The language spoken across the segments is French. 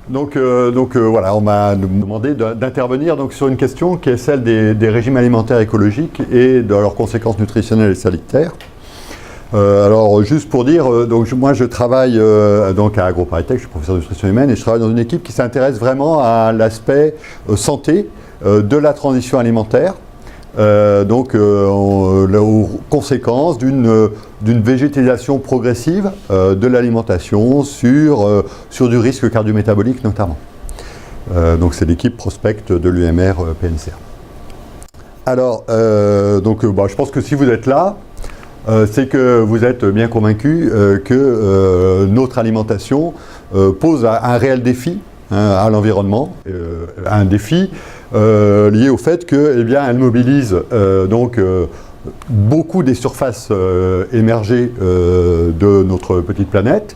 Voilà, on m'a demandé d'intervenir donc sur une question qui est celle des régimes alimentaires écologiques et de leurs conséquences nutritionnelles et sanitaires. Alors juste pour dire, moi je travaille donc à AgroParisTech, je suis professeur de nutrition humaine et je travaille dans une équipe qui s'intéresse vraiment à l'aspect santé de la transition alimentaire. Aux conséquences d'une végétalisation progressive de l'alimentation sur du risque cardiométabolique notamment. Donc c'est l'équipe Prospect de l'UMR PNCA. Alors, je pense que si vous êtes là, c'est que vous êtes bien convaincu que notre alimentation pose un réel défi à l'environnement, un défi lié au fait qu'elle mobilise beaucoup des surfaces émergées de notre petite planète.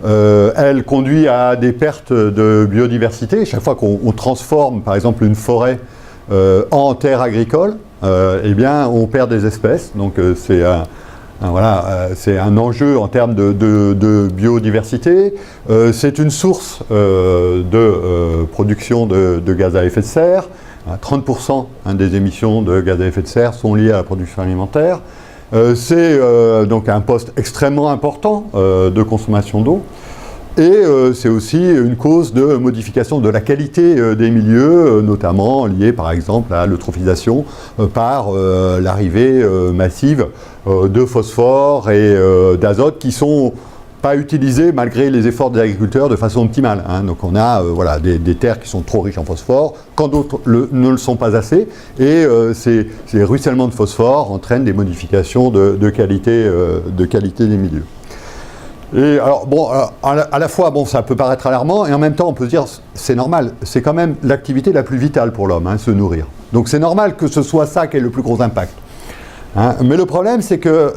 Elle conduit à des pertes de biodiversité. Chaque fois qu'on transforme, par exemple, une forêt en terre agricole, on perd des espèces. Donc c'est un enjeu en termes de biodiversité. C'est une source de production de gaz à effet de serre. 30% des émissions de gaz à effet de serre sont liées à la production alimentaire. C'est donc un poste extrêmement important de consommation d'eau. Et c'est aussi une cause de modification de la qualité des milieux, notamment liée par exemple à l'eutrophisation par l'arrivée massive de phosphore et d'azote qui sont pas utilisés malgré les efforts des agriculteurs de façon optimale. Donc on a des terres qui sont trop riches en phosphore, quand d'autres ne le sont pas assez, et ces ruissellements de phosphore entraînent des modifications de qualité des milieux. Et alors, à la fois, ça peut paraître alarmant, et en même temps, on peut se dire, c'est normal, c'est quand même l'activité la plus vitale pour l'homme, se nourrir. Donc c'est normal que ce soit ça qui ait le plus gros impact. Mais le problème, c'est que,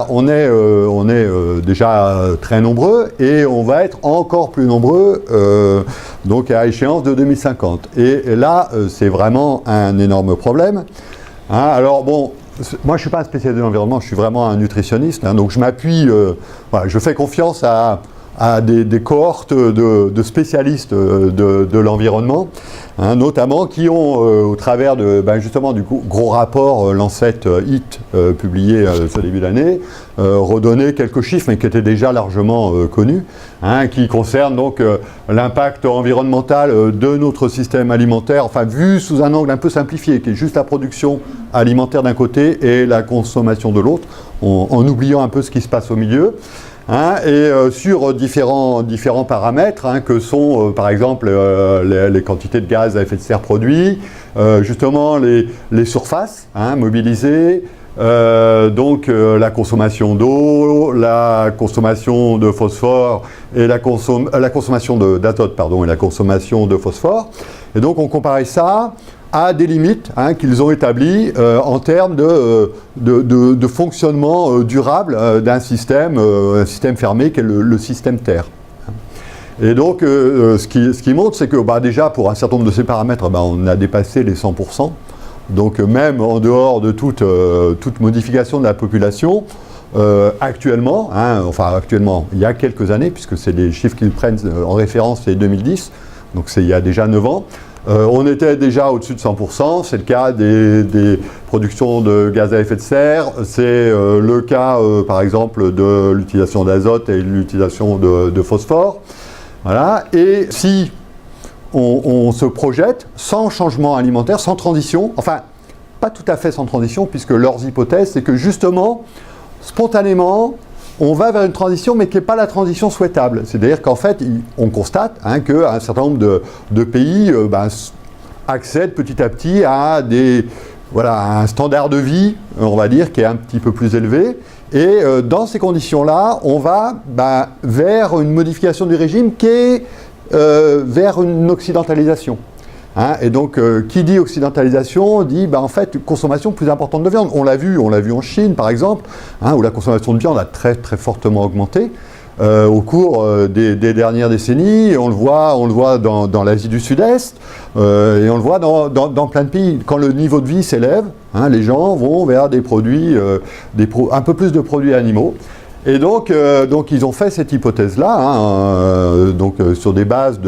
on est déjà très nombreux, et on va être encore plus nombreux, donc à échéance de 2050. Et là, c'est vraiment un énorme problème. Alors moi, je ne suis pas un spécialiste de l'environnement, je suis vraiment un nutritionniste, donc je m'appuie, je fais confiance à des cohortes de spécialistes de l'environnement, notamment qui ont, au travers justement du gros rapport Lancet HIT publié ce début d'année, redonné quelques chiffres, mais qui étaient déjà largement connus, qui concernent donc l'impact environnemental de notre système alimentaire, vu sous un angle un peu simplifié, qui est juste la production alimentaire d'un côté et la consommation de l'autre, en oubliant un peu ce qui se passe au milieu. Sur différents paramètres que sont par exemple les quantités de gaz à effet de serre produits, justement les surfaces mobilisées, la consommation d'eau, la consommation de phosphore et la consommation d'azote et la consommation de phosphore. Et donc on comparait ça à des limites qu'ils ont établies en termes de fonctionnement durable d'un système fermé qui est le système Terre. Et donc ce qui montre, c'est que déjà pour un certain nombre de ces paramètres, on a dépassé les 100%. Donc même en dehors de toute modification de la population, actuellement, il y a quelques années, puisque c'est les chiffres qu'ils prennent en référence, c'est 2010, donc c'est il y a déjà 9 ans, on était déjà au-dessus de 100%, c'est le cas des productions de gaz à effet de serre, c'est le cas par exemple de l'utilisation d'azote et l'utilisation de phosphore. Voilà. Et si on se projette sans changement alimentaire, sans transition, pas tout à fait sans transition, puisque leurs hypothèses, c'est que justement, spontanément, on va vers une transition, mais qui n'est pas la transition souhaitable. C'est-à-dire qu'en fait, on constate qu'un certain nombre de pays accèdent petit à petit à un standard de vie, on va dire, qui est un petit peu plus élevé. Et dans ces conditions-là, on va vers une modification du régime qui est vers une occidentalisation. Et donc, qui dit occidentalisation dit en fait consommation plus importante de viande. On l'a vu en Chine par exemple, où la consommation de viande a très très fortement augmenté au cours des dernières décennies. On le voit dans l'Asie du Sud-Est et on le voit dans plein de pays. Quand le niveau de vie s'élève, les gens vont vers des produits, un peu plus de produits animaux. Et donc ils ont fait cette hypothèse-là, sur des bases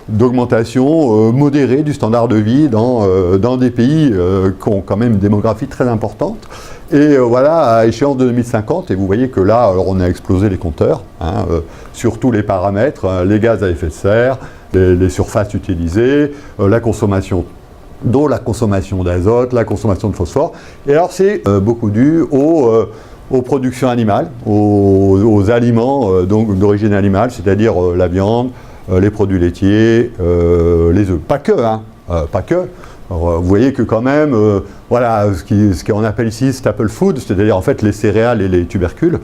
d'augmentation modérée du standard de vie dans des pays qui ont quand même une démographie très importante. Et voilà, à échéance de 2050, et vous voyez que là, alors on a explosé les compteurs, sur tous les paramètres, les gaz à effet de serre, les surfaces utilisées, la consommation d'eau, la consommation d'azote, la consommation de phosphore. Et alors c'est beaucoup dû aux productions animales, aux aliments donc d'origine animale, c'est-à-dire la viande, les produits laitiers, les œufs. Pas que, pas que. Alors, vous voyez que quand même, voilà, ce qu'on appelle ici staple food, c'est-à-dire en fait les céréales et les tubercules,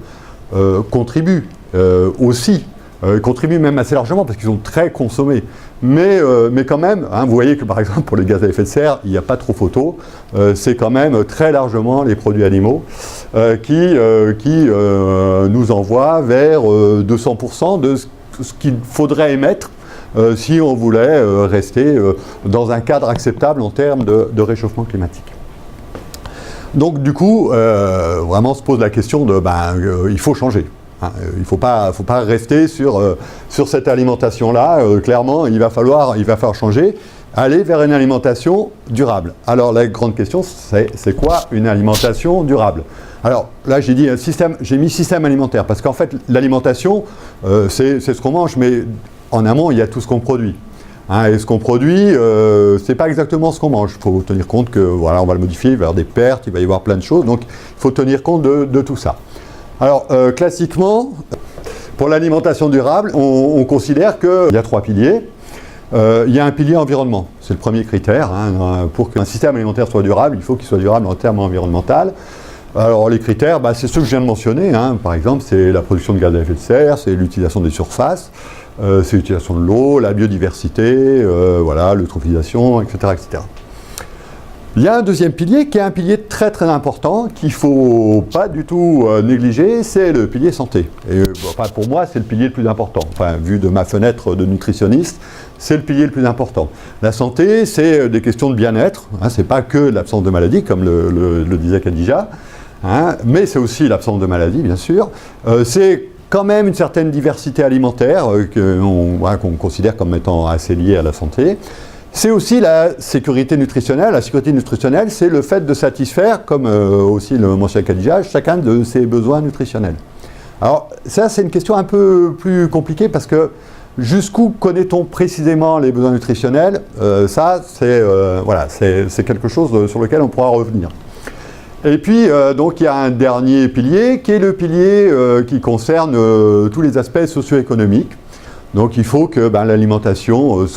contribuent aussi, contribuent même assez largement parce qu'ils sont très consommés. Mais quand même, vous voyez que par exemple pour les gaz à effet de serre, il n'y a pas trop photo, c'est quand même très largement les produits animaux qui nous envoient vers 200% de ce qu'il faudrait émettre si on voulait rester dans un cadre acceptable en termes de réchauffement climatique. Donc du coup, vraiment se pose la question de, il faut changer. Il ne faut pas rester sur cette alimentation-là. Clairement, il va falloir changer, aller vers une alimentation durable. Alors la grande question, c'est quoi une alimentation durable? Alors là, j'ai mis système alimentaire, parce qu'en fait, l'alimentation, c'est ce qu'on mange, mais en amont, il y a tout ce qu'on produit. Et ce qu'on produit, c'est pas exactement ce qu'on mange. Il faut tenir compte que, voilà, on va le modifier, il va y avoir des pertes, il va y avoir plein de choses, donc il faut tenir compte de tout ça. Alors, classiquement, pour l'alimentation durable, on considère qu'il y a 3 piliers. Il y a un pilier environnement, c'est le premier critère. Pour qu'un système alimentaire soit durable, il faut qu'il soit durable en termes environnementaux. Alors les critères, c'est ceux que je viens de mentionner. Par exemple, c'est la production de gaz à effet de serre, c'est l'utilisation des surfaces, c'est l'utilisation de l'eau, la biodiversité, voilà, l'eutrophisation, etc., etc. Il y a un deuxième pilier qui est un pilier très très important qu'il ne faut pas du tout négliger, c'est le pilier santé. Et pour moi, c'est le pilier le plus important. Enfin, vu de ma fenêtre de nutritionniste, c'est le pilier le plus important. La santé, c'est des questions de bien-être, c'est pas que l'absence de maladie, comme le disait Khadija, mais c'est aussi l'absence de maladie, bien sûr. C'est quand même une certaine diversité alimentaire qu'on considère comme étant assez liée à la santé. C'est aussi la sécurité nutritionnelle. La sécurité nutritionnelle, c'est le fait de satisfaire, comme aussi le mentionnait Khadija, chacun de ses besoins nutritionnels. Alors ça, c'est une question un peu plus compliquée parce que jusqu'où connaît-on précisément les besoins nutritionnels? Ça, c'est quelque chose sur lequel on pourra revenir. Et puis, donc, il y a un dernier pilier qui est le pilier qui concerne tous les aspects socio-économiques. Donc il faut que l'alimentation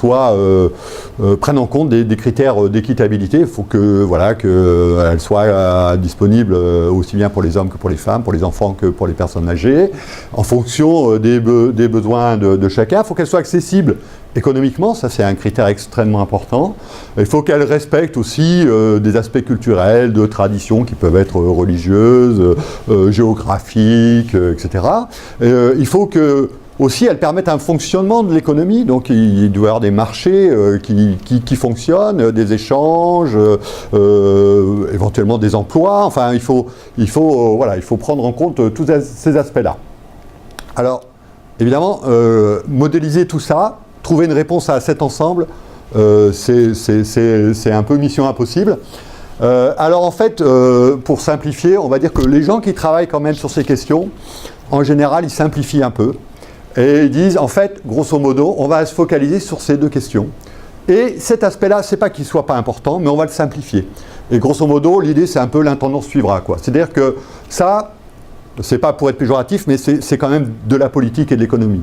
prenne en compte des critères d'équitabilité. Il faut qu'elle soit disponible aussi bien pour les hommes que pour les femmes, pour les enfants que pour les personnes âgées, en fonction des besoins de chacun. Il faut qu'elle soit accessible économiquement, ça c'est un critère extrêmement important. Il faut qu'elle respecte aussi des aspects culturels, de traditions qui peuvent être religieuses, géographiques, etc. Il faut que aussi, elles permettent un fonctionnement de l'économie, donc il doit y avoir des marchés qui fonctionnent, des échanges, éventuellement des emplois. Enfin, il faut prendre en compte tous ces aspects-là. Alors, évidemment, modéliser tout ça, trouver une réponse à cet ensemble, c'est un peu mission impossible. Alors en fait, pour simplifier, on va dire que les gens qui travaillent quand même sur ces questions, en général, ils simplifient un peu. Et ils disent, en fait, grosso modo, on va se focaliser sur ces deux questions. Et cet aspect-là, c'est pas qu'il soit pas important, mais on va le simplifier. Et grosso modo, l'idée, c'est un peu l'intendance suivra, quoi. C'est-à-dire que ça, c'est pas pour être péjoratif, mais c'est quand même de la politique et de l'économie.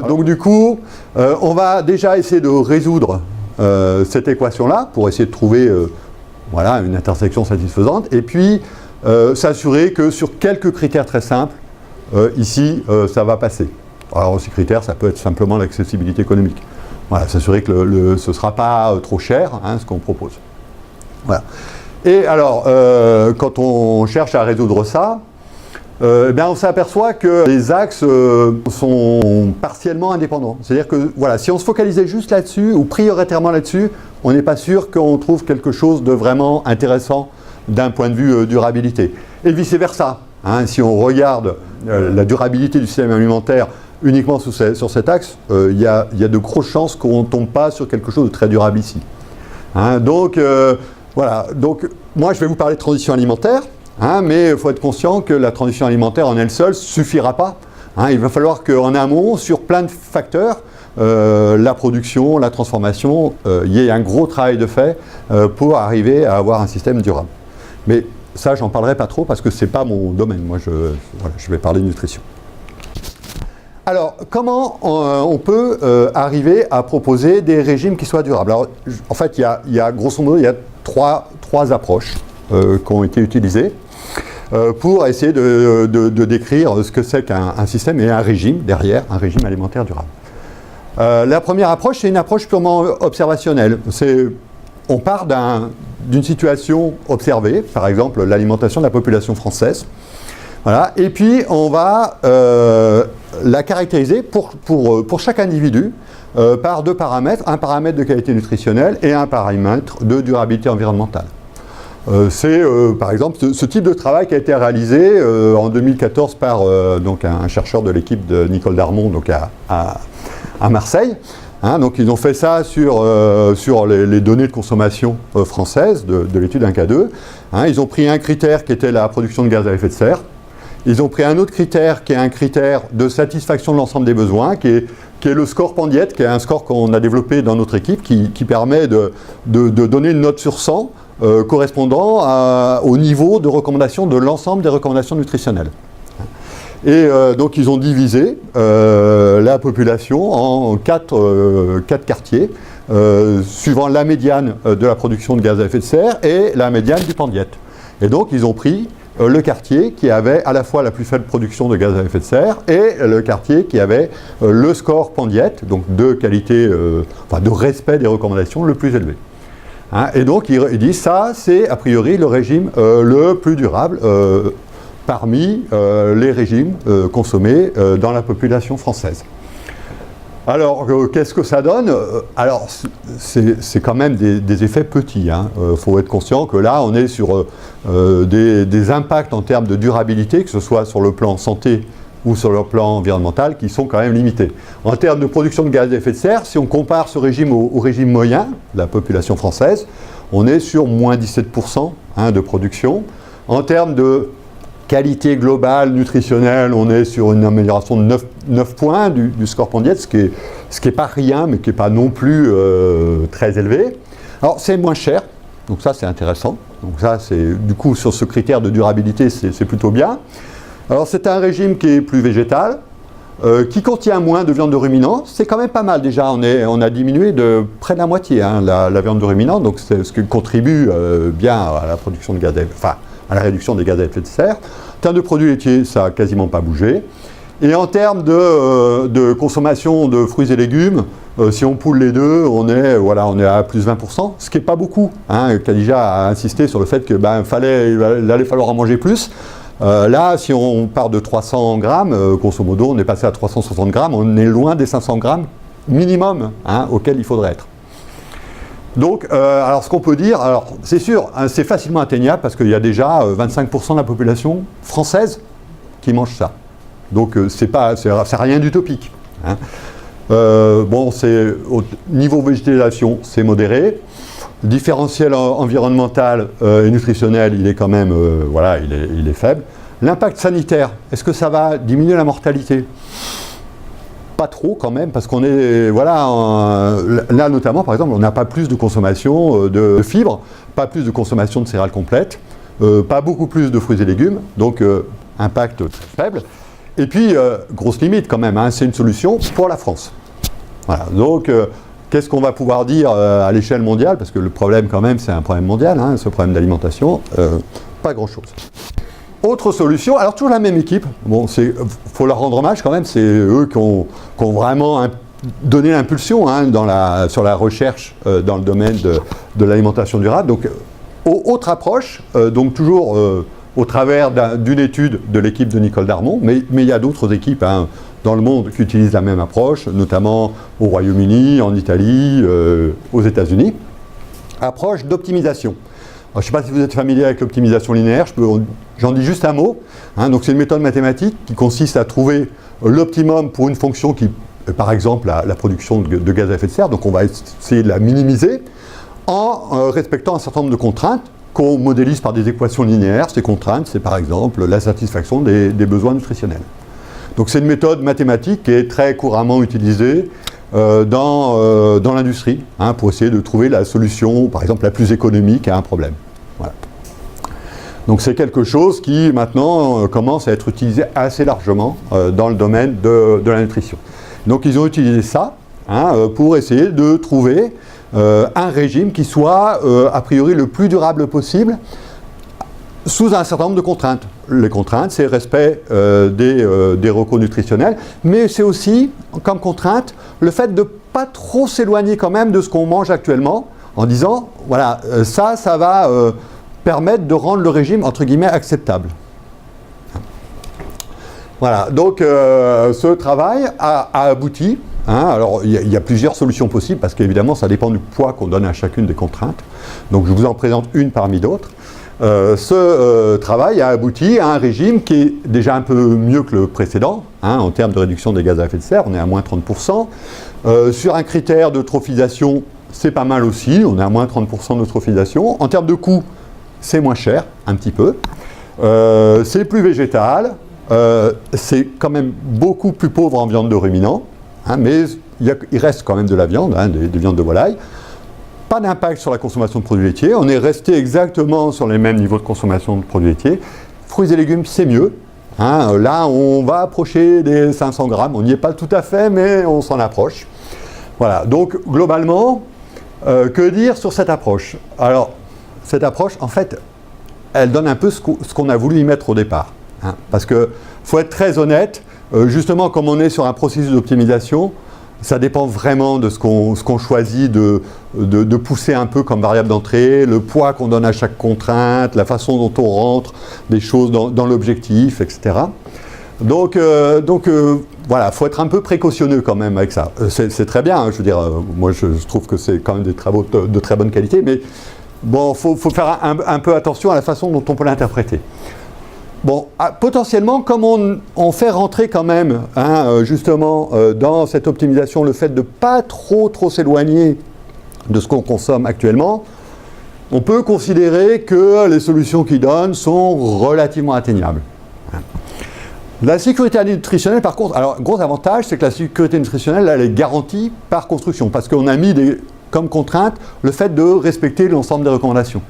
Donc du coup, on va déjà essayer de résoudre cette équation-là, pour essayer de trouver une intersection satisfaisante, et puis s'assurer que sur quelques critères très simples, ici, ça va passer. Alors ces critères, ça peut être simplement l'accessibilité économique. Voilà, s'assurer que ce ne sera pas trop cher, ce qu'on propose. Voilà. Et alors, quand on cherche à résoudre ça, on s'aperçoit que les axes sont partiellement indépendants. C'est-à-dire que si on se focalisait juste là-dessus, ou prioritairement là-dessus, on n'est pas sûr qu'on trouve quelque chose de vraiment intéressant d'un point de vue durabilité. Et vice-versa. Hein, si on regarde la durabilité du système alimentaire uniquement sur cet axe, il y a de grosses chances qu'on ne tombe pas sur quelque chose de très durable ici. Hein, donc, voilà. Donc, moi, je vais vous parler de transition alimentaire, hein, mais il faut être conscient que la transition alimentaire en elle seule ne suffira pas. Hein, il va falloir qu'en amont, sur plein de facteurs, la production, la transformation, il y ait un gros travail de fait pour arriver à avoir un système durable. Mais ça, j'en parlerai pas trop parce que ce n'est pas mon domaine. Moi, je vais parler de nutrition. Alors, comment on peut arriver à proposer des régimes qui soient durables? Alors, en fait, il y a grosso modo, il y a trois approches qui ont été utilisées pour essayer de décrire ce que c'est qu'un système et un régime derrière, un régime alimentaire durable. La première approche, c'est une approche purement observationnelle. On part d'une situation observée, par exemple l'alimentation de la population française, voilà, et puis on va la caractériser pour chaque individu par deux paramètres, un paramètre de qualité nutritionnelle et un paramètre de durabilité environnementale. C'est par exemple ce type de travail qui a été réalisé en 2014 par donc un chercheur de l'équipe de Nicole Darmon donc à Marseille. Hein, donc ils ont fait ça sur les données de consommation françaises de l'étude 1K2. Hein, ils ont pris un critère qui était la production de gaz à effet de serre. Ils ont pris un autre critère qui est un critère de satisfaction de l'ensemble des besoins, qui est le score Pandiette, qui est un score qu'on a développé dans notre équipe, qui permet de donner une note sur 100 correspondant au niveau de recommandation de l'ensemble des recommandations nutritionnelles. Et donc ils ont divisé la population en quatre quartiers, suivant la médiane de la production de gaz à effet de serre et la médiane du Pandiette. Et donc ils ont pris le quartier qui avait à la fois la plus faible production de gaz à effet de serre et le quartier qui avait le score Pandiette, donc de qualité, de respect des recommandations le plus élevé. Hein, et donc ils disent ça, c'est a priori le régime le plus durable parmi les régimes consommés dans la population française. Alors, qu'est-ce que ça donne? Alors, c'est quand même des effets petits. Il faut être conscient que là, on est sur des impacts en termes de durabilité, que ce soit sur le plan santé ou sur le plan environnemental, qui sont quand même limités. En termes de production de gaz à effet de serre, si on compare ce régime au régime moyen de la population française, on est sur moins 17% de production. En termes de qualité globale nutritionnelle, on est sur une amélioration de 9 points du score Pandiette, ce qui est pas rien, mais qui n'est pas non plus très élevé. Alors, c'est moins cher, donc ça, c'est intéressant. Donc ça, du coup, sur ce critère de durabilité, c'est plutôt bien. Alors, c'est un régime qui est plus végétal, qui contient moins de viande de ruminants. C'est quand même pas mal déjà, on a diminué de près de la moitié la viande de ruminants, donc c'est ce qui contribue bien à la production de gaz à effet, à la réduction des gaz à effet de serre. En termes de produits laitiers, ça n'a quasiment pas bougé. Et en termes de consommation de fruits et légumes, si on poule les deux, on est à plus 20%, ce qui n'est pas beaucoup. Khadija a insisté sur le fait qu'il allait falloir en manger plus. Là, si on part de 300 grammes, grosso modo, on est passé à 360 grammes, on est loin des 500 grammes minimum auquel il faudrait être. Donc, alors ce qu'on peut dire, alors c'est sûr, c'est facilement atteignable parce qu'il y a déjà 25% de la population française qui mange ça. Donc c'est rien d'utopique. Bon, au niveau végétalisation, c'est modéré. Le différentiel environnemental et nutritionnel, il est quand même, il est faible. L'impact sanitaire, est-ce que ça va diminuer la mortalité ? Pas trop quand même, parce qu'on est, là notamment par exemple, on n'a pas plus de consommation de fibres, pas plus de consommation de céréales complètes, pas beaucoup plus de fruits et légumes, donc impact très faible. Et puis, grosse limite quand même, c'est une solution pour la France. Voilà, donc qu'est-ce qu'on va pouvoir dire à l'échelle mondiale, parce que le problème quand même c'est un problème mondial, ce problème d'alimentation, pas grand-chose. Autre solution, alors toujours la même équipe, bon, faut leur rendre hommage quand même, c'est eux qui ont vraiment donné l'impulsion sur la recherche dans le domaine de l'alimentation durable. Donc, autre approche, donc toujours au travers d'une étude de l'équipe de Nicole Darmon, mais il y a d'autres équipes dans le monde qui utilisent la même approche, notamment au Royaume-Uni, en Italie, aux États-Unis. Approche d'optimisation. je ne sais pas si vous êtes familier avec l'optimisation linéaire, j'en dis juste un mot. Hein, donc c'est une méthode mathématique qui consiste à trouver l'optimum pour une fonction qui, par exemple, la production de gaz à effet de serre. Donc on va essayer de la minimiser en respectant un certain nombre de contraintes qu'on modélise par des équations linéaires. Ces contraintes, c'est par exemple la satisfaction des besoins nutritionnels. Donc c'est une méthode mathématique qui est très couramment utilisée dans l'industrie, hein, pour essayer de trouver la solution, par exemple, la plus économique à un problème. Voilà. Donc c'est quelque chose qui maintenant commence à être utilisé assez largement dans le domaine de la nutrition. Donc ils ont utilisé ça, hein, pour essayer de trouver un régime qui soit a priori le plus durable possible sous un certain nombre de contraintes. Les contraintes, c'est le respect des recours nutritionnels, mais c'est aussi, comme contrainte, le fait de ne pas trop s'éloigner quand même de ce qu'on mange actuellement, en disant, voilà, ça va permettre de rendre le régime, entre guillemets, acceptable. Voilà, donc ce travail a abouti. Hein, alors, il y a plusieurs solutions possibles, parce qu'évidemment, ça dépend du poids qu'on donne à chacune des contraintes. Donc, je vous en présente une parmi d'autres. Ce travail a abouti à un régime qui est déjà un peu mieux que le précédent, hein, en termes de réduction des gaz à effet de serre, on est à moins 30%. Sur un critère de trophisation, c'est pas mal aussi, on est à moins 30% de trophisation. En termes de coût, c'est moins cher, un petit peu. C'est plus végétal, c'est quand même beaucoup plus pauvre en viande de ruminants, hein, mais il reste quand même de la viande, hein, des viandes de volaille. Pas d'impact sur la consommation de produits laitiers. On est resté exactement sur les mêmes niveaux de consommation de produits laitiers. Fruits et légumes, c'est mieux. Hein, là, on va approcher des 500 grammes. On n'y est pas tout à fait, mais on s'en approche. Voilà. Donc, globalement, que dire sur cette approche? Alors, cette approche, en fait, elle donne un peu ce qu'on a voulu y mettre au départ. Hein, parce qu'il faut être très honnête. Justement, comme on est sur un processus d'optimisation, ça dépend vraiment de ce qu'on choisit de pousser un peu comme variable d'entrée, le poids qu'on donne à chaque contrainte, la façon dont on rentre des choses dans l'objectif, etc. Donc voilà, il faut être un peu précautionneux quand même avec ça. C'est très bien, hein, je veux dire, moi je trouve que c'est quand même des travaux de très bonne qualité, mais bon, faut faire un peu attention à la façon dont on peut l'interpréter. Bon, potentiellement, comme on fait rentrer quand même, hein, justement, dans cette optimisation, le fait de ne pas trop s'éloigner de ce qu'on consomme actuellement, on peut considérer que les solutions qu'ils donnent sont relativement atteignables. La sécurité nutritionnelle, par contre, alors, gros avantage, c'est que la sécurité nutritionnelle, elle est garantie par construction, parce qu'on a mis comme contrainte le fait de respecter l'ensemble des recommandations.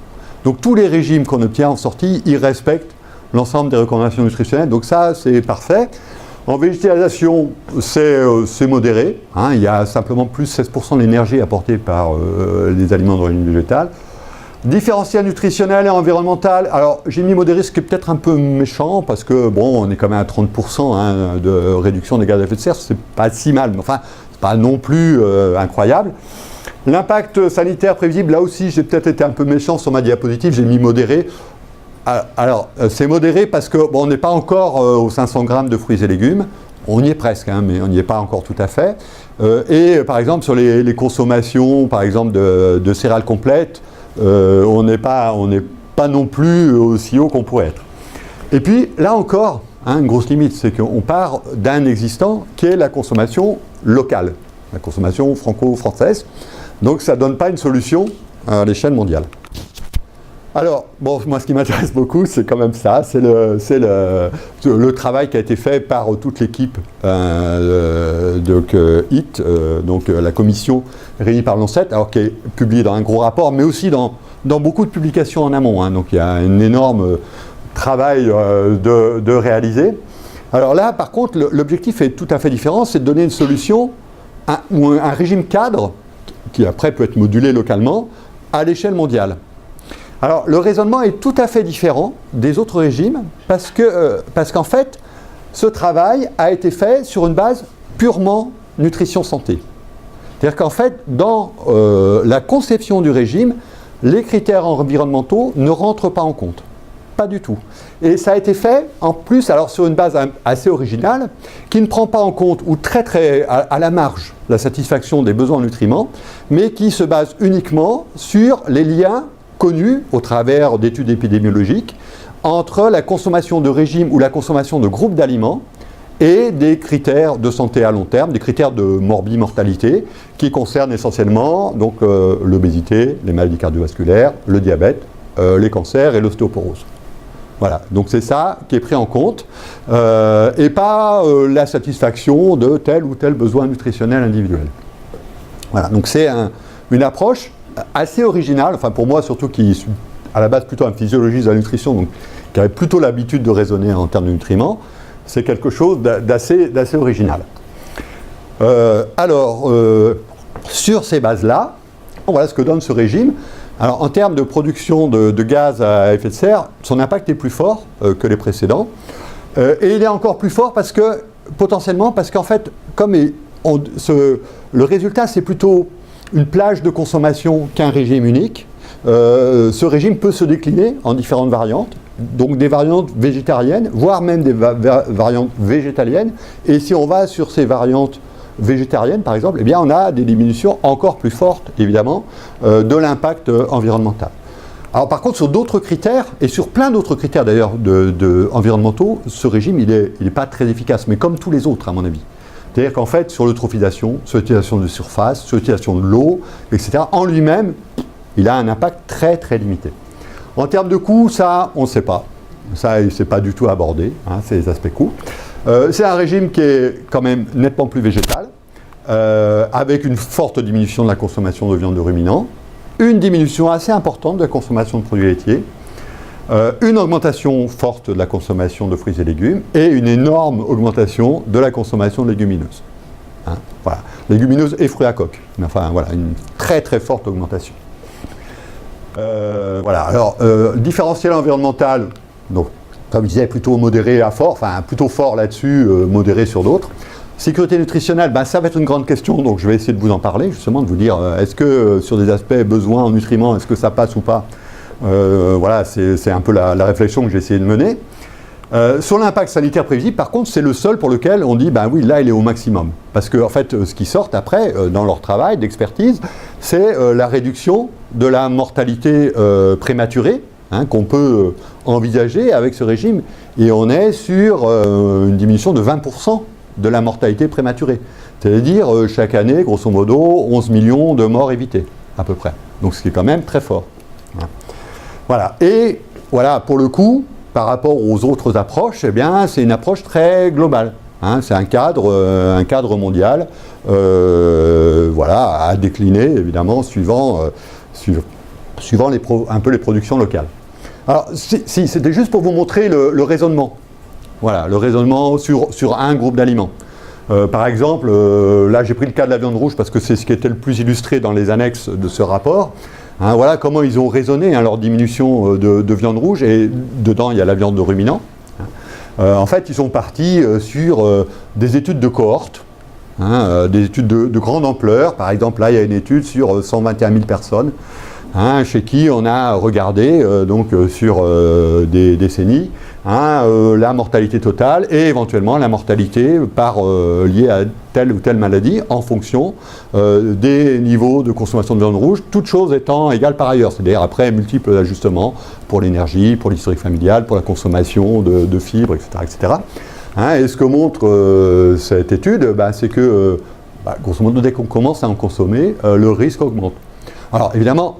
Donc, tous les régimes qu'on obtient en sortie, ils respectent l'ensemble des recommandations nutritionnelles, donc ça c'est parfait. En végétalisation, c'est modéré, hein, il y a simplement plus 16% de l'énergie apportée par les aliments d'origine végétale. Différentiel nutritionnel et environnemental, alors j'ai mis modéré, ce qui est peut-être un peu méchant, parce que bon, on est quand même à 30% hein, de réduction des gaz à effet de serre, c'est pas si mal, mais enfin, c'est pas non plus incroyable. L'impact sanitaire prévisible, là aussi j'ai peut-être été un peu méchant sur ma diapositive, j'ai mis modéré. Alors, c'est modéré parce qu'on bon, n'est pas encore aux 500 grammes de fruits et légumes. On y est presque, hein, mais on n'y est pas encore tout à fait. Et par exemple, sur les consommations, par exemple, de céréales complètes, on n'est pas non plus aussi haut qu'on pourrait être. Et puis, là encore, hein, une grosse limite, c'est qu'on part d'un existant qui est la consommation locale, la consommation franco-française. Donc, ça ne donne pas une solution à l'échelle mondiale. Alors, bon, moi ce qui m'intéresse beaucoup, c'est quand même ça, c'est le travail qui a été fait par toute l'équipe de HIT, donc la commission réunie par l'ANSET, alors qui est publiée dans un gros rapport, mais aussi dans beaucoup de publications en amont, hein, donc il y a un énorme travail de réaliser. Alors là, par contre, l'objectif est tout à fait différent, c'est de donner une solution, ou un régime cadre, qui après peut être modulé localement, à l'échelle mondiale. Alors, le raisonnement est tout à fait différent des autres régimes parce qu'en fait, ce travail a été fait sur une base purement nutrition-santé. C'est-à-dire qu'en fait, dans la conception du régime, les critères environnementaux ne rentrent pas en compte. Pas du tout. Et ça a été fait, en plus, alors sur une base assez originale, qui ne prend pas en compte, ou très à la marge, la satisfaction des besoins en nutriments, mais qui se base uniquement sur les liens connue au travers d'études épidémiologiques entre la consommation de régime ou la consommation de groupes d'aliments et des critères de santé à long terme, des critères de morbimortalité qui concernent essentiellement donc l'obésité, les maladies cardiovasculaires, le diabète, les cancers et l'ostéoporose. Voilà, donc c'est ça qui est pris en compte, et pas la satisfaction de tel ou tel besoin nutritionnel individuel. Voilà, donc c'est une approche assez originale, enfin pour moi surtout qui suis à la base plutôt un physiologiste de la nutrition, donc qui avait plutôt l'habitude de raisonner en termes de nutriments, c'est quelque chose d'assez original. Sur ces bases-là, voilà ce que donne ce régime. Alors en termes de production de gaz à effet de serre, son impact est plus fort que les précédents. Et il est encore plus fort potentiellement parce qu'en fait, comme le résultat c'est plutôt une plage de consommation qu'un régime unique, ce régime peut se décliner en différentes variantes, donc des variantes végétariennes, voire même des variantes végétaliennes. Et si on va sur ces variantes végétariennes, par exemple, eh bien, on a des diminutions encore plus fortes, évidemment, de l'impact environnemental. Alors, par contre, sur d'autres critères, et sur plein d'autres critères d'ailleurs environnementaux, ce régime, il est pas très efficace, mais comme tous les autres, à mon avis. C'est-à-dire qu'en fait, sur l'eutrophisation, sur l'utilisation de surface, sur l'utilisation de l'eau, etc., en lui-même, il a un impact très, très limité. En termes de coûts, ça, on ne sait pas. Ça, c'est pas du tout abordé, hein, ces aspects coûts. C'est un régime qui est quand même nettement plus végétal, avec une forte diminution de la consommation de viande de ruminants, une diminution assez importante de la consommation de produits laitiers, une augmentation forte de la consommation de fruits et légumes, et une énorme augmentation de la consommation de légumineuses. Hein, voilà. Légumineuses et fruits à coque. Enfin, voilà, une très très forte augmentation. Voilà, alors, différentiel environnemental, donc, comme je disais, plutôt modéré à fort, enfin plutôt fort là-dessus, modéré sur d'autres. Sécurité nutritionnelle, ben, ça va être une grande question, donc je vais essayer de vous en parler, justement, de vous dire, est-ce que sur des aspects besoins en nutriments, est-ce que ça passe ou pas? Voilà, c'est un peu la réflexion que j'ai essayé de mener. Sur l'impact sanitaire prévisible, par contre, c'est le seul pour lequel on dit, ben oui, là, il est au maximum. Parce que, en fait, ce qui sort après, dans leur travail d'expertise, c'est la réduction de la mortalité prématurée, hein, qu'on peut envisager avec ce régime, et on est sur une diminution de 20% de la mortalité prématurée. C'est-à-dire, chaque année, grosso modo, 11 millions de morts évitées, à peu près. Donc, ce qui est quand même très fort. Voilà. Et, voilà, pour le coup, par rapport aux autres approches, eh bien, c'est une approche très globale. Hein, c'est un cadre mondial, voilà, à décliner, évidemment, suivant un peu les productions locales. Alors, si c'était juste pour vous montrer le raisonnement. Voilà, le raisonnement sur un groupe d'aliments. Par exemple, là j'ai pris le cas de la viande rouge parce que c'est ce qui était le plus illustré dans les annexes de ce rapport. Hein, voilà comment ils ont raisonné leur diminution de viande rouge, et dedans il y a la viande de ruminants. En fait, ils sont partis sur des études de cohorte, hein, des études de grande ampleur. Par exemple, là il y a une étude sur 121 000 personnes. Hein, chez qui on a regardé sur des décennies la mortalité totale et éventuellement la mortalité liée à telle ou telle maladie en fonction des niveaux de consommation de viande rouge, toutes choses étant égales par ailleurs, c'est-à-dire après multiples ajustements pour l'énergie, pour l'historique familial, pour la consommation de fibres, etc. etc. Hein, et ce que montre cette étude, c'est que grosso modo, dès qu'on commence à en consommer, le risque augmente. Alors évidemment,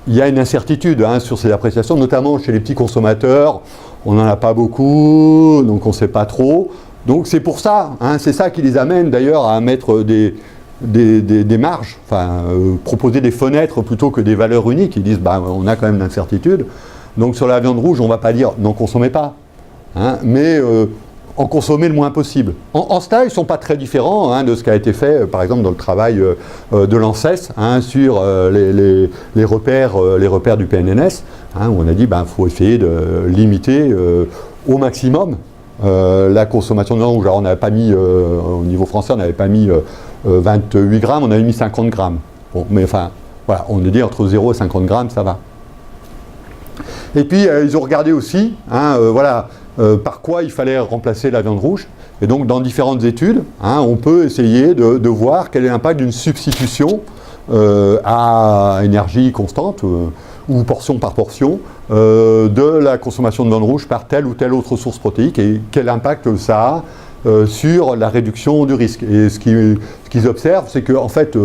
il y a une incertitude sur ces appréciations, notamment chez les petits consommateurs. On n'en a pas beaucoup, donc on ne sait pas trop. Donc c'est pour ça, c'est ça qui les amène d'ailleurs à mettre des marges, proposer des fenêtres plutôt que des valeurs uniques. Ils disent, on a quand même l'incertitude. Donc sur la viande rouge, on ne va pas dire, n'en consommez pas, mais en consommer le moins possible. En cela, ils ne sont pas très différents de ce qui a été fait, par exemple, dans le travail de l'ANSES sur les repères du PNNS, où on a dit qu'il faut essayer de limiter au maximum la consommation de viande rouge. Alors, on n'avait pas mis, au niveau français, on n'avait pas mis 28 grammes, on avait mis 50 grammes. Bon, mais enfin, voilà, on a dit entre 0 et 50 grammes, ça va. Et puis, ils ont regardé aussi, par quoi il fallait remplacer la viande rouge. Et donc, dans différentes études, on peut essayer de voir quel est l'impact d'une substitution à énergie constante ou portion par portion, de la consommation de viande rouge par telle ou telle autre source protéique et quel impact ça a sur la réduction du risque. Et ce qu'ils observent, c'est que en fait,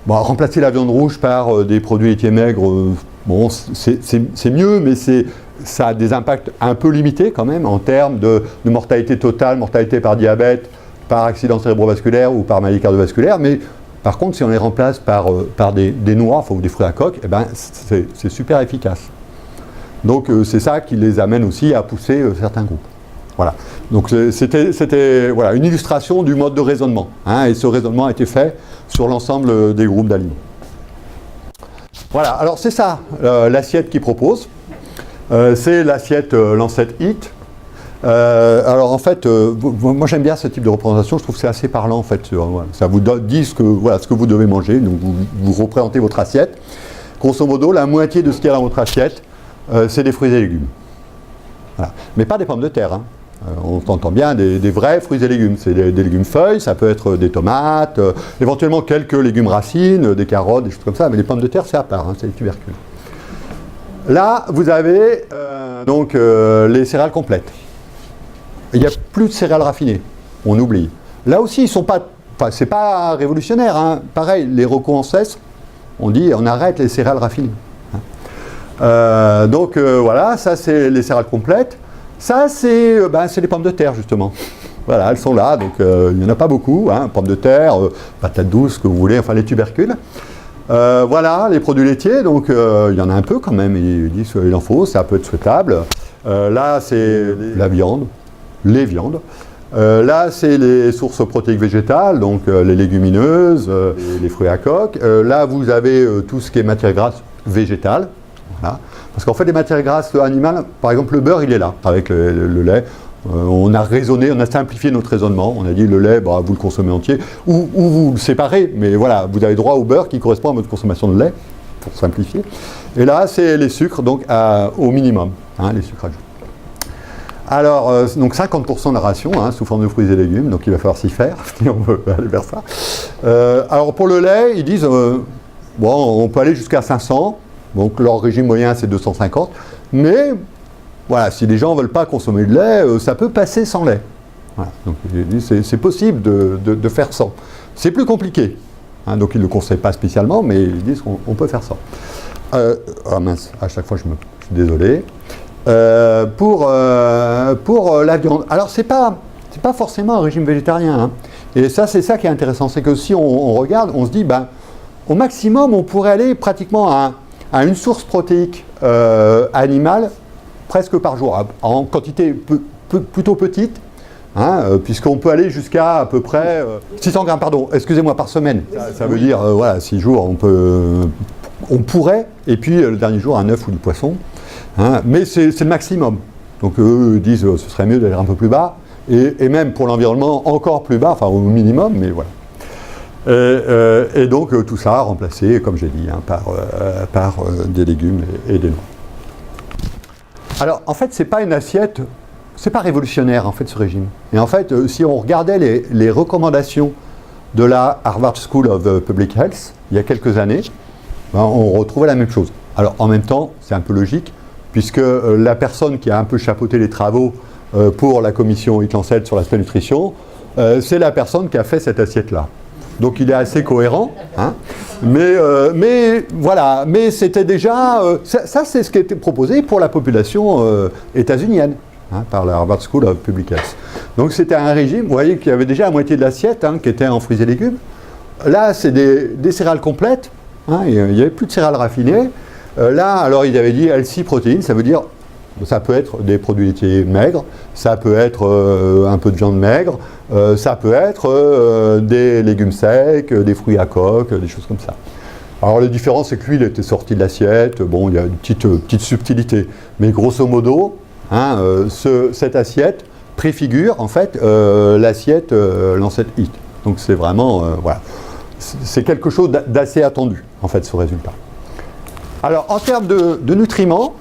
remplacer la viande rouge par des produits laitiers maigres, bon, c'est mieux, mais ça a des impacts un peu limités quand même en termes de mortalité totale, mortalité par diabète, par accident cérébrovasculaire ou par maladie cardiovasculaire. Mais par contre, si on les remplace par des noix, enfin, ou des fruits à coque, eh ben, c'est super efficace. Donc c'est ça qui les amène aussi à pousser certains groupes. Voilà. Donc c'était voilà, une illustration du mode de raisonnement. Hein, et ce raisonnement a été fait sur l'ensemble des groupes d'aliments. Voilà, alors c'est ça l'assiette qu'ils proposent. C'est l'assiette Lancet Eat. Alors en fait, moi j'aime bien ce type de représentation, je trouve que c'est assez parlant en fait. Voilà, ça vous dit ce que vous devez manger, donc vous représentez votre assiette. Grosso modo, la moitié de ce qu'il y a dans votre assiette, c'est des fruits et légumes. Voilà. Mais pas des pommes de terre. Hein. On entend bien des vrais fruits et légumes. C'est des légumes feuilles, ça peut être des tomates, éventuellement quelques légumes racines, des carottes, des choses comme ça, mais les pommes de terre c'est à part, hein, c'est les tubercules. Là, vous avez donc les céréales complètes. Il n'y a plus de céréales raffinées, on oublie. Là aussi, ils sont pas, c'est pas révolutionnaire. Hein. Pareil, les recos en cesse, on dit on arrête les céréales raffinées. Donc voilà, ça c'est les céréales complètes. Ça c'est les pommes de terre justement. Voilà, elles sont là, donc il n'y en a pas beaucoup. Hein. Pommes de terre, patates douces, ce que vous voulez, enfin les tubercules. Voilà, les produits laitiers, donc il y en a un peu quand même, ils disent qu'il en faut, ça peut être souhaitable. Là c'est la viande, les viandes. Là, c'est les sources protéiques végétales, donc les légumineuses, les fruits à coque. Là, vous avez tout ce qui est matière grasse végétale. Voilà. Parce qu'en fait, les matières grasses animales, par exemple, le beurre, il est là, avec le lait. On a raisonné, on a simplifié notre raisonnement. On a dit le lait, vous le consommez entier, ou vous le séparez, mais voilà, vous avez droit au beurre qui correspond à votre consommation de lait, pour simplifier. Et là, c'est les sucres, donc au minimum, hein, les sucres ajoutés. Alors, donc 50% de la ration, hein, sous forme de fruits et légumes, donc il va falloir s'y faire, si on veut aller vers ça. Alors pour le lait, ils disent, on peut aller jusqu'à 500, donc leur régime moyen c'est 250, mais voilà, si les gens ne veulent pas consommer de lait, ça peut passer sans lait. Voilà, donc ils disent, c'est possible de faire sans. C'est plus compliqué, hein, donc ils ne le conseillent pas spécialement, mais ils disent qu'on peut faire sans. Mince, à chaque fois je suis désolé. Pour la viande. Alors c'est pas forcément un régime végétarien. Hein. Et ça c'est ça qui est intéressant, c'est que si on regarde, on se dit au maximum on pourrait aller pratiquement à une source protéique animale presque par jour, en quantité plutôt petite, hein, puisqu'on peut aller jusqu'à à peu près 600 grammes, excusez-moi, par semaine. Ça veut dire 6 jours on pourrait, et puis le dernier jour un œuf ou du poisson. Hein, mais c'est le maximum. Donc eux disent ce serait mieux d'aller un peu plus bas, et même pour l'environnement encore plus bas, enfin au minimum, mais voilà. Et donc tout ça remplacé, comme j'ai dit, hein, par des légumes et des noix. Alors en fait c'est pas une assiette, c'est pas révolutionnaire en fait ce régime. Et en fait si on regardait les recommandations de la Harvard School of Public Health il y a quelques années, on retrouvait la même chose. Alors en même temps c'est un peu logique, puisque la personne qui a un peu chapeauté les travaux pour la commission Eat Lancet sur l'aspect nutrition, c'est la personne qui a fait cette assiette-là. Donc il est assez cohérent, hein, mais voilà, mais c'était déjà, ça c'est ce qui était proposé pour la population états-unienne, hein, par la Harvard School of Public Health. Donc c'était un régime, vous voyez qu'il y avait déjà la moitié de l'assiette, hein, qui était en fruits et légumes. Là c'est des céréales complètes, hein, il n'y avait plus de céréales raffinées. Là, alors il avait dit healthy protéines, ça veut dire, ça peut être des produits laitiers maigres, ça peut être un peu de viande maigre, ça peut être des légumes secs, des fruits à coque, des choses comme ça. Alors la différence c'est que lui il était sorti de l'assiette, bon il y a une petite subtilité, mais grosso modo, hein, cette assiette préfigure en fait l'assiette Lancet Eat. Donc c'est vraiment, voilà, c'est quelque chose d'assez attendu en fait ce résultat. Alors, en termes de nutriments,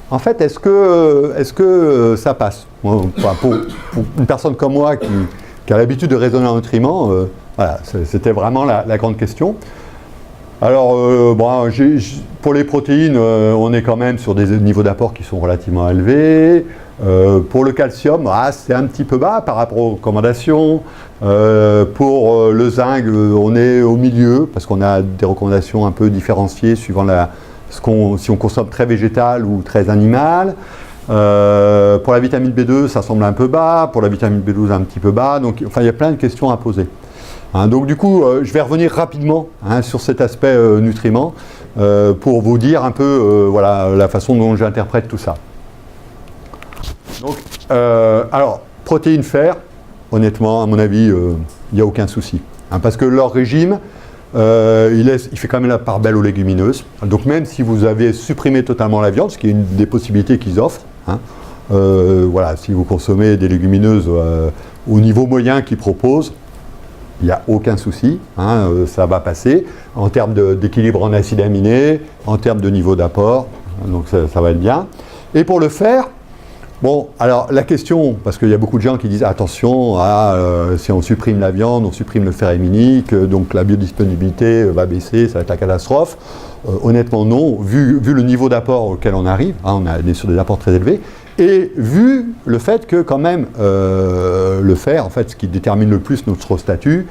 en fait, est-ce que ça passe? Pour une personne comme moi qui a l'habitude de raisonner en nutriments, voilà, c'était vraiment la grande question. Alors, bon, pour les protéines, on est quand même sur des niveaux d'apport qui sont relativement élevés. Pour le calcium, c'est un petit peu bas par rapport aux recommandations. Pour le zinc, on est au milieu, parce qu'on a des recommandations un peu différenciées suivant si on consomme très végétal ou très animal. Pour la vitamine B2, ça semble un peu bas. Pour la vitamine B12, un petit peu bas. Donc, enfin, il y a plein de questions à poser. Donc du coup, je vais revenir rapidement sur cet aspect nutriments pour vous dire un peu voilà, la façon dont j'interprète tout ça. Donc, alors, protéines fer, honnêtement, à mon avis, il n'y a aucun souci. Parce que leur régime, il fait quand même la part belle aux légumineuses. Donc même si vous avez supprimé totalement la viande, ce qui est une des possibilités qu'ils offrent, voilà, si vous consommez des légumineuses au niveau moyen qu'ils proposent, il n'y a aucun souci, ça va passer en termes d'équilibre en acides aminés, en termes de niveau d'apport, donc ça va être bien. Et pour le fer, bon, alors la question, parce qu'il y a beaucoup de gens qui disent attention, si on supprime la viande, on supprime le fer héminique, donc la biodisponibilité va baisser, ça va être la catastrophe. Honnêtement non, vu le niveau d'apport auquel on arrive, on est sur des apports très élevés, et vu le fait que quand même le fer, en fait, ce qui détermine le plus notre statut,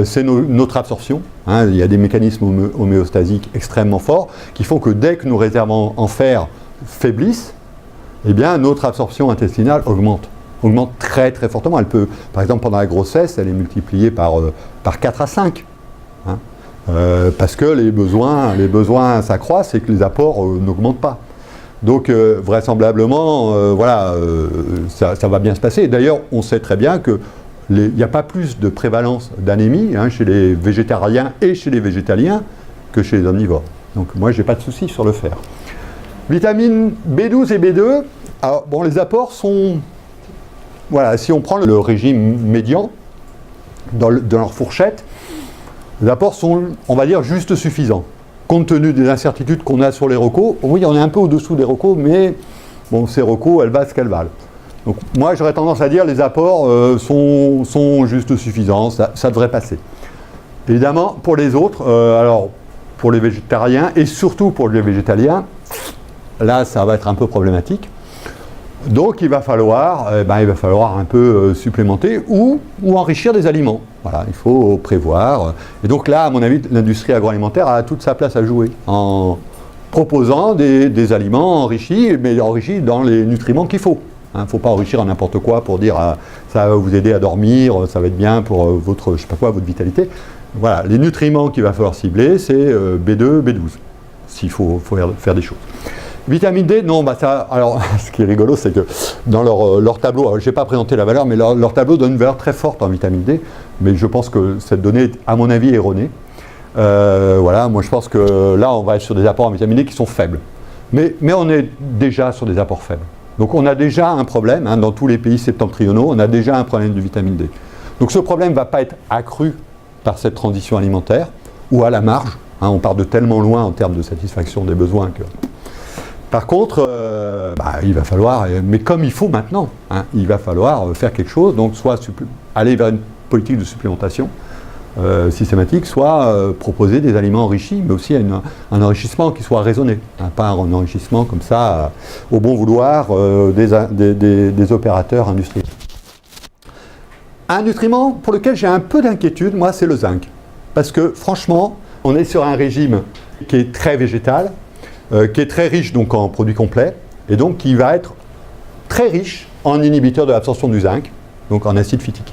c'est notre absorption. Il y a des mécanismes homéostasiques extrêmement forts qui font que dès que nos réserves en fer faiblissent, eh bien notre absorption intestinale augmente très très fortement. Elle peut, par exemple pendant la grossesse, elle est multipliée par 4 à 5. Parce que les besoins s'accroissent et que les apports n'augmentent pas. Donc vraisemblablement, voilà, ça va bien se passer. D'ailleurs, on sait très bien qu'il n'y a pas plus de prévalence d'anémie chez les végétariens et chez les végétaliens que chez les omnivores. Donc moi, je n'ai pas de souci sur le fer. Vitamines B12 et B2, alors, bon, les apports sont... Voilà, si on prend le régime médian, dans leur fourchette, les apports sont, on va dire, juste suffisants. Compte tenu des incertitudes qu'on a sur les recos, oui, on est un peu au-dessous des recos, mais bon, ces recos, elles valent ce qu'elles valent. Donc moi, j'aurais tendance à dire les apports sont juste suffisants, ça devrait passer. Évidemment, pour les autres, alors pour les végétariens et surtout pour les végétaliens, là, ça va être un peu problématique. Donc il va falloir un peu supplémenter ou enrichir des aliments. Voilà, il faut prévoir. Et donc là, à mon avis, l'industrie agroalimentaire a toute sa place à jouer en proposant des aliments enrichis, mais enrichis dans les nutriments qu'il faut. Il ne faut pas enrichir en n'importe quoi pour dire ça va vous aider à dormir, ça va être bien pour votre vitalité. Voilà, les nutriments qu'il va falloir cibler, c'est B2, B12, s'il faut faire des choses. Vitamine D, non, alors, ce qui est rigolo, c'est que dans leur tableau, je n'ai pas présenté la valeur, mais leur tableau donne une valeur très forte en vitamine D, mais je pense que cette donnée est, à mon avis, erronée. Voilà, moi je pense que là, on va être sur des apports en vitamine D qui sont faibles. Mais on est déjà sur des apports faibles. Donc on a déjà un problème, dans tous les pays septentrionaux, on a déjà un problème de vitamine D. Donc ce problème ne va pas être accru par cette transition alimentaire, ou à la marge, on part de tellement loin en termes de satisfaction des besoins que... Par contre, il va falloir, mais comme il faut maintenant, il va falloir faire quelque chose, donc soit aller vers une politique de supplémentation systématique, soit proposer des aliments enrichis, mais aussi un enrichissement qui soit raisonné, pas un enrichissement comme ça au bon vouloir des opérateurs industriels. Un nutriment pour lequel j'ai un peu d'inquiétude, moi, c'est le zinc. Parce que franchement, on est sur un régime qui est très végétal, qui est très riche donc en produits complets, et donc qui va être très riche en inhibiteurs de l'absorption du zinc, donc en acide phytique.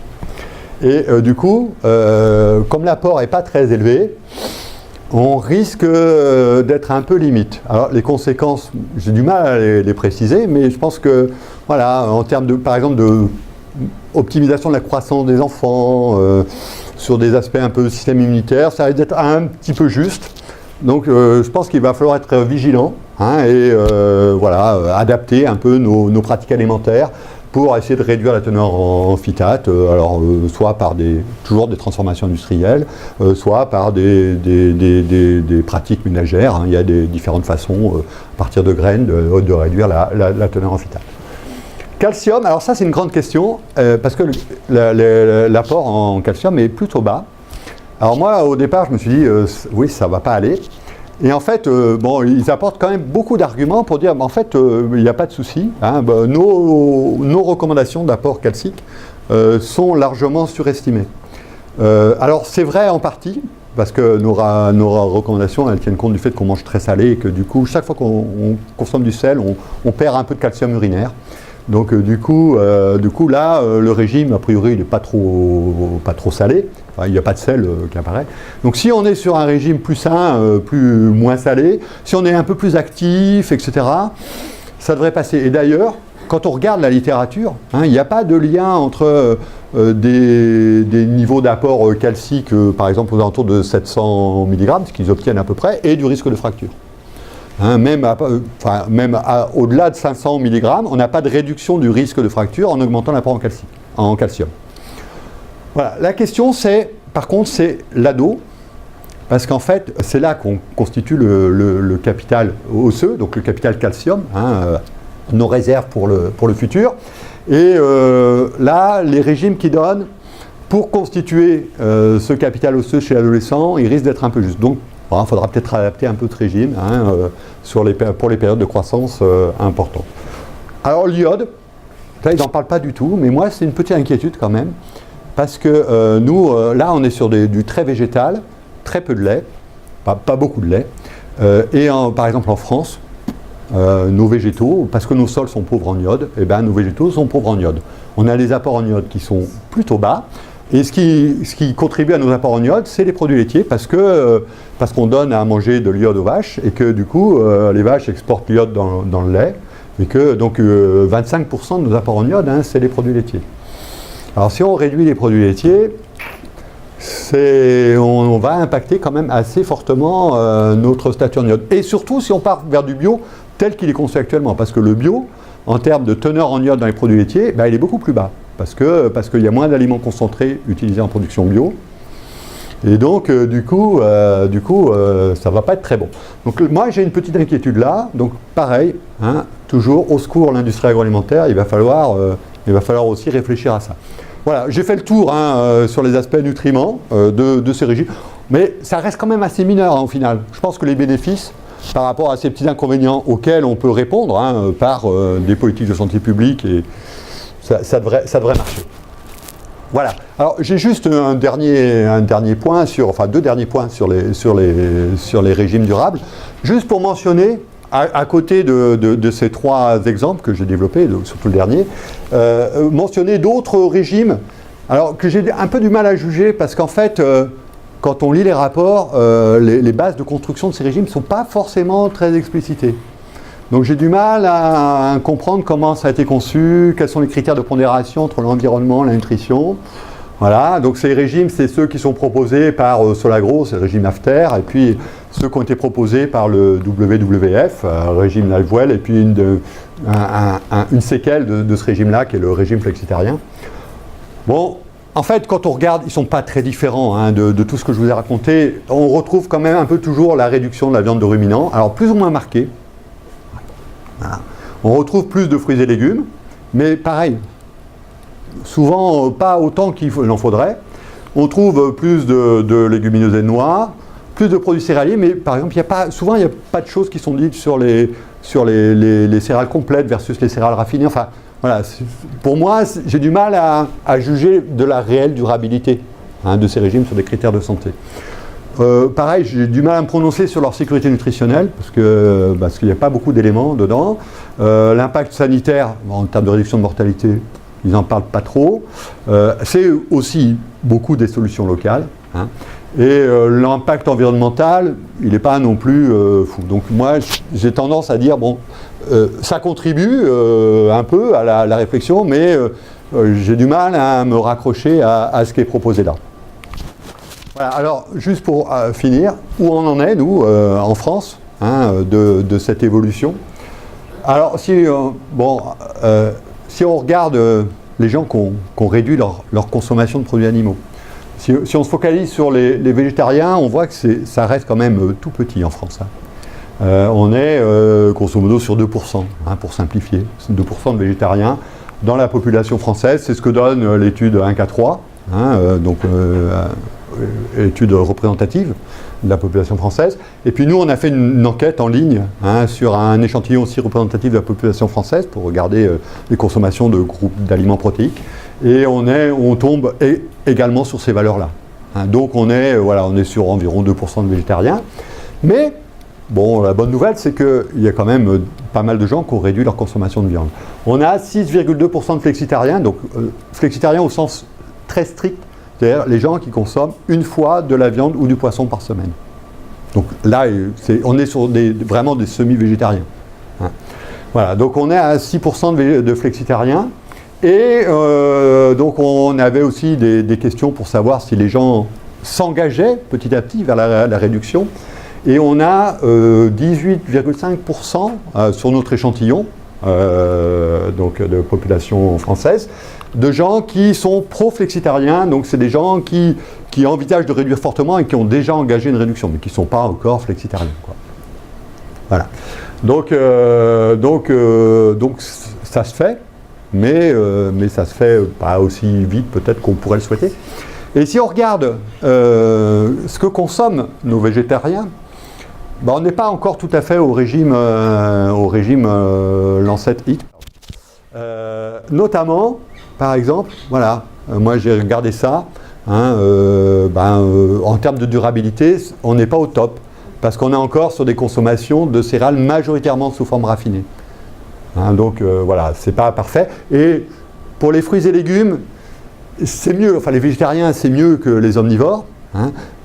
Et du coup, comme l'apport n'est pas très élevé, on risque d'être un peu limite. Alors les conséquences, j'ai du mal à les préciser, mais je pense que, voilà, en termes de, par exemple, de optimisation de la croissance des enfants, sur des aspects un peu système immunitaire, ça risque d'être un petit peu juste. Donc je pense qu'il va falloir être vigilant et voilà, adapter un peu nos pratiques alimentaires pour essayer de réduire la teneur en phytate, alors soit par toujours des transformations industrielles, soit par des pratiques ménagères. Il y a différentes façons, à partir de graines, de réduire la teneur en phytate. Calcium, alors ça c'est une grande question, parce que l'apport en calcium est plutôt bas. Alors moi, au départ, je me suis dit, oui, ça ne va pas aller. Et en fait, bon, ils apportent quand même beaucoup d'arguments pour dire, en fait, il n'y a pas de souci. Hein, nos recommandations d'apport calcique sont largement surestimées. Alors, c'est vrai en partie, parce que nos recommandations, elles tiennent compte du fait qu'on mange très salé et que du coup, chaque fois qu'on consomme du sel, on perd un peu de calcium urinaire. Donc du coup là, le régime, a priori, il n'est pas trop salé. Enfin, il n'y a pas de sel qui apparaît. Donc si on est sur un régime plus sain, moins salé, si on est un peu plus actif, etc., ça devrait passer. Et d'ailleurs, quand on regarde la littérature, hein, il n'y a pas de lien entre des niveaux d'apport calcique, par exemple aux alentours de 700 mg, ce qu'ils obtiennent à peu près, et du risque de fracture. Hein, même au-delà de 500 mg, on n'a pas de réduction du risque de fracture en augmentant l'apport en calcium. Voilà. La question, par contre, c'est l'ado, parce qu'en fait, c'est là qu'on constitue le capital osseux, donc le capital calcium, hein, nos réserves pour le futur. Et là, les régimes qui donnent, pour constituer ce capital osseux chez l'adolescent, ils risquent d'être un peu justes. Donc, il faudra peut-être adapter un peu de régime hein, pour les périodes de croissance importantes. Alors l'iode, là ils n'en parlent pas du tout, mais moi c'est une petite inquiétude quand même, parce que nous, là on est sur du très végétal, très peu de lait, pas beaucoup de lait, et par exemple en France, nos végétaux, parce que nos sols sont pauvres en iode, et ben nos végétaux sont pauvres en iode. On a des apports en iode qui sont plutôt bas, et ce qui contribue à nos apports en iode, c'est les produits laitiers, parce qu'on donne à manger de l'iode aux vaches, et que du coup, les vaches exportent l'iode dans le lait, et que donc 25% de nos apports en iode, hein, c'est les produits laitiers. Alors si on réduit les produits laitiers, on va impacter quand même assez fortement notre statut en iode. Et surtout si on part vers du bio tel qu'il est conçu actuellement, parce que le bio, en termes de teneur en iode dans les produits laitiers, il est beaucoup plus bas. Parce qu'il y a moins d'aliments concentrés utilisés en production bio. Et donc, du coup, ça ne va pas être très bon. Donc, moi, j'ai une petite inquiétude là. Donc, pareil, hein, toujours au secours l'industrie agroalimentaire, il va falloir aussi réfléchir à ça. Voilà, j'ai fait le tour hein, sur les aspects nutriments de ces régimes. Mais ça reste quand même assez mineur hein, au final. Je pense que les bénéfices, par rapport à ces petits inconvénients auxquels on peut répondre hein, par des politiques de santé publique et ça devrait marcher. Voilà. Alors j'ai juste un dernier point deux derniers points sur les régimes durables. Juste pour mentionner, à côté de ces trois exemples que j'ai développés, surtout le dernier, mentionner d'autres régimes. Alors que j'ai un peu du mal à juger parce qu'en fait, quand on lit les rapports, les bases de construction de ces régimes ne sont pas forcément très explicitées. Donc j'ai du mal à comprendre comment ça a été conçu, quels sont les critères de pondération entre l'environnement et la nutrition. Voilà, donc ces régimes, c'est ceux qui sont proposés par Solagro, c'est le régime AFTER, et puis ceux qui ont été proposés par le WWF, régime LiveWell, et puis une séquelle de ce régime-là, qui est le régime flexitarien. Bon, en fait, quand on regarde, ils ne sont pas très différents hein, de tout ce que je vous ai raconté. On retrouve quand même un peu toujours la réduction de la viande de ruminants, alors plus ou moins marquée. Voilà. On retrouve plus de fruits et légumes, mais pareil, souvent pas autant qu'il en faudrait. On trouve plus de légumineuses et de noix, plus de produits céréaliers, mais par exemple, souvent il n'y a pas de choses qui sont dites sur les céréales complètes versus les céréales raffinées. Enfin, voilà, pour moi, j'ai du mal à juger de la réelle durabilité hein, de ces régimes sur des critères de santé. Pareil, j'ai du mal à me prononcer sur leur sécurité nutritionnelle parce qu'il n'y a pas beaucoup d'éléments dedans. L'impact sanitaire, en termes de réduction de mortalité, ils n'en parlent pas trop. C'est aussi beaucoup des solutions locales. Hein. Et l'impact environnemental, il n'est pas non plus fou. Donc moi, j'ai tendance à dire, bon, ça contribue un peu à la réflexion, mais j'ai du mal à me raccrocher à ce qui est proposé là. Voilà, alors, juste pour finir, où on en est, nous, en France, hein, de cette évolution. Alors, si on regarde les gens qui ont réduit leur consommation de produits animaux, si on se focalise sur les végétariens, on voit que ça reste quand même tout petit en France. Hein. On est, grosso modo, sur 2%, hein, pour simplifier. 2% de végétariens dans la population française, c'est ce que donne l'étude 1K3. Hein, donc, étude représentative de la population française. Et puis nous, on a fait une enquête en ligne sur un échantillon aussi représentatif de la population française pour regarder les consommations de groupes d'aliments protéiques. Et on tombe également sur ces valeurs-là. Donc on est sur environ 2% de végétariens. Mais bon, la bonne nouvelle, c'est qu'il y a quand même pas mal de gens qui ont réduit leur consommation de viande. On a 6,2% de flexitariens, donc flexitariens au sens très strict, c'est-à-dire les gens qui consomment une fois de la viande ou du poisson par semaine. Donc là, on est sur vraiment des semi-végétariens. Voilà, donc on est à 6% de flexitariens. Et donc on avait aussi des questions pour savoir si les gens s'engageaient petit à petit vers la réduction. Et on a 18,5% sur notre échantillon donc de population française, de gens qui sont pro-flexitariens, donc c'est des gens qui envisagent de réduire fortement et qui ont déjà engagé une réduction, mais qui ne sont pas encore flexitariens, quoi. Voilà. Donc ça se fait, mais ça se fait pas aussi vite peut-être qu'on pourrait le souhaiter. Et si on regarde ce que consomment nos végétariens, on n'est pas encore tout à fait au régime Lancet HIT. Notamment, par exemple, voilà, moi j'ai regardé ça, en termes de durabilité, on n'est pas au top, parce qu'on est encore sur des consommations de céréales majoritairement sous forme raffinée. Donc voilà, c'est pas parfait. Et pour les fruits et légumes, c'est mieux, enfin les végétariens c'est mieux que les omnivores,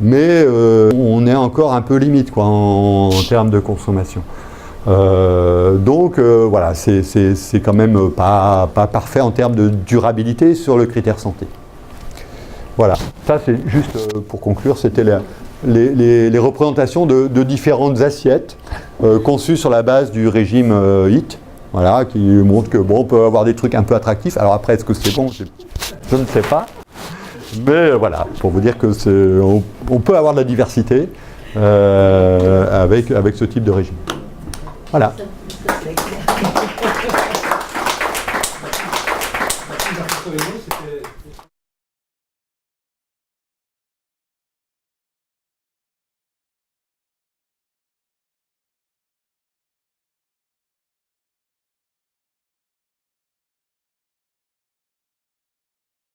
mais on est encore un peu limite quoi, en termes de consommation. Donc voilà, c'est quand même pas parfait en termes de durabilité sur le critère santé. Voilà, ça c'est juste pour conclure, c'était les représentations de différentes assiettes conçues sur la base du régime HIT, voilà, qui montrent que bon, on peut avoir des trucs un peu attractifs. Alors après, est-ce que c'est bon? Je ne sais pas. Mais voilà, pour vous dire que on peut avoir de la diversité avec ce type de régime. Voilà. C'était